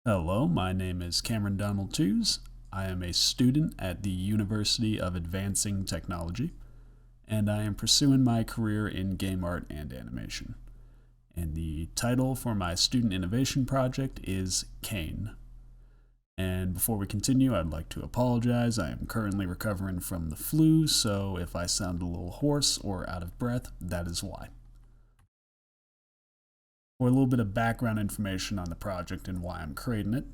Hello, my name is Cameron Donald Tews. I am a student at the University of Advancing Technology, and I am pursuing my career in game art and animation. And the title for my student innovation project is Cain. And before we continue, I'd like to apologize. I am currently recovering from the flu, so if I sound a little hoarse or out of breath, that is why. For a little bit of background information on the project and why I'm creating it,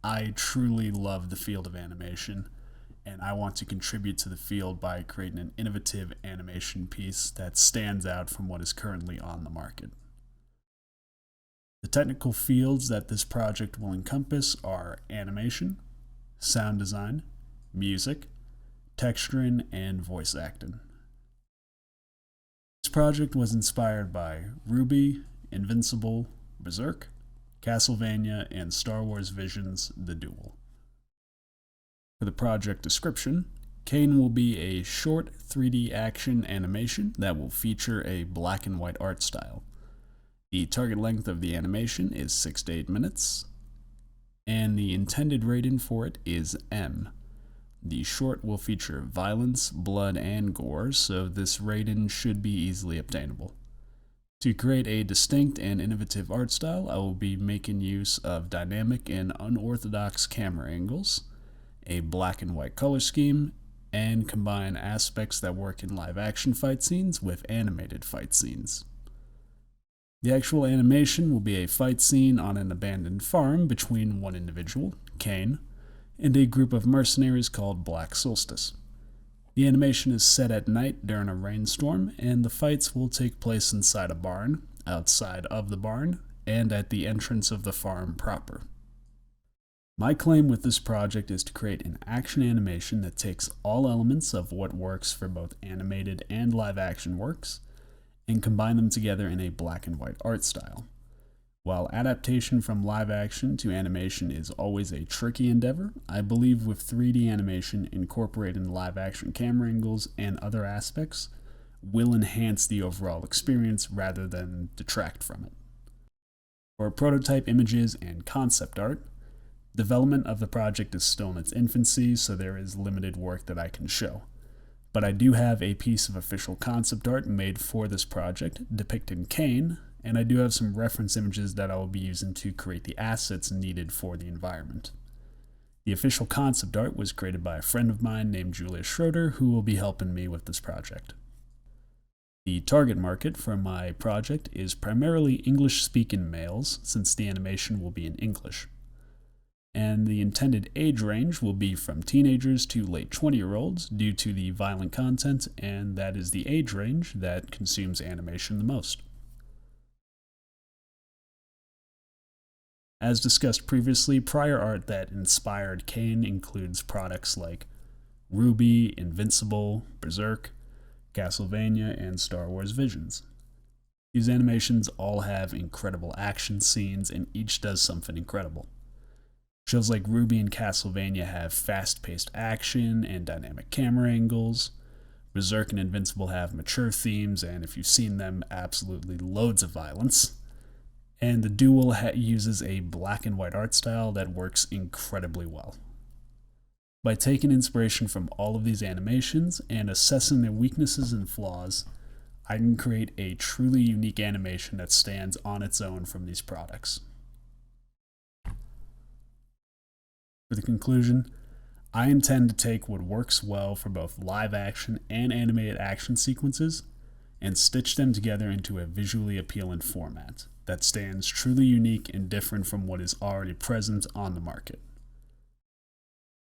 I truly love the field of animation, and I want to contribute to the field by creating an innovative animation piece that stands out from what is currently on the market. The technical fields that this project will encompass are animation, sound design, music, texturing, and voice acting. This project was inspired by Ruby, Invincible, Berserk, Castlevania, and Star Wars Visions: The Duel. For the project description, Cain will be a short 3D action animation that will feature a black and white art style. The target length of the animation is 6 to 8 minutes, and the intended rating for it is M. The short will feature violence, blood, and gore, so this rating should be easily obtainable. To create a distinct and innovative art style, I will be making use of dynamic and unorthodox camera angles, a black and white color scheme, and combine aspects that work in live action fight scenes with animated fight scenes. The actual animation will be a fight scene on an abandoned farm between one individual, Cain, and a group of mercenaries called Black Solstice. The animation is set at night during a rainstorm, and the fights will take place inside a barn, outside of the barn, and at the entrance of the farm proper. My claim with this project is to create an action animation that takes all elements of what works for both animated and live action works, and combine them together in a black and white art style. While adaptation from live action to animation is always a tricky endeavor, I believe with 3D animation incorporating live action camera angles and other aspects will enhance the overall experience rather than detract from it. For prototype images and concept art, development of the project is still in its infancy, so there is limited work that I can show. But I do have a piece of official concept art made for this project depicting Cain, and I do have some reference images that I will be using to create the assets needed for the environment. The official concept art was created by a friend of mine named Julia Schroeder, who will be helping me with this project. The target market for my project is primarily English-speaking males, since the animation will be in English. And the intended age range will be from teenagers to late 20-year-olds due to the violent content, and that is the age range that consumes animation the most. As discussed previously, prior art that inspired Cain includes products like Ruby, Invincible, Berserk, Castlevania, and Star Wars Visions. These animations all have incredible action scenes, and each does something incredible. Shows like Ruby and Castlevania have fast-paced action and dynamic camera angles. Berserk and Invincible have mature themes, and if you've seen them, absolutely loads of violence. And the Duel uses a black and white art style that works incredibly well. By taking inspiration from all of these animations and assessing their weaknesses and flaws, I can create a truly unique animation that stands on its own from these products. For the conclusion, I intend to take what works well for both live action and animated action sequences and stitch them together into a visually appealing format that stands truly unique and different from what is already present on the market.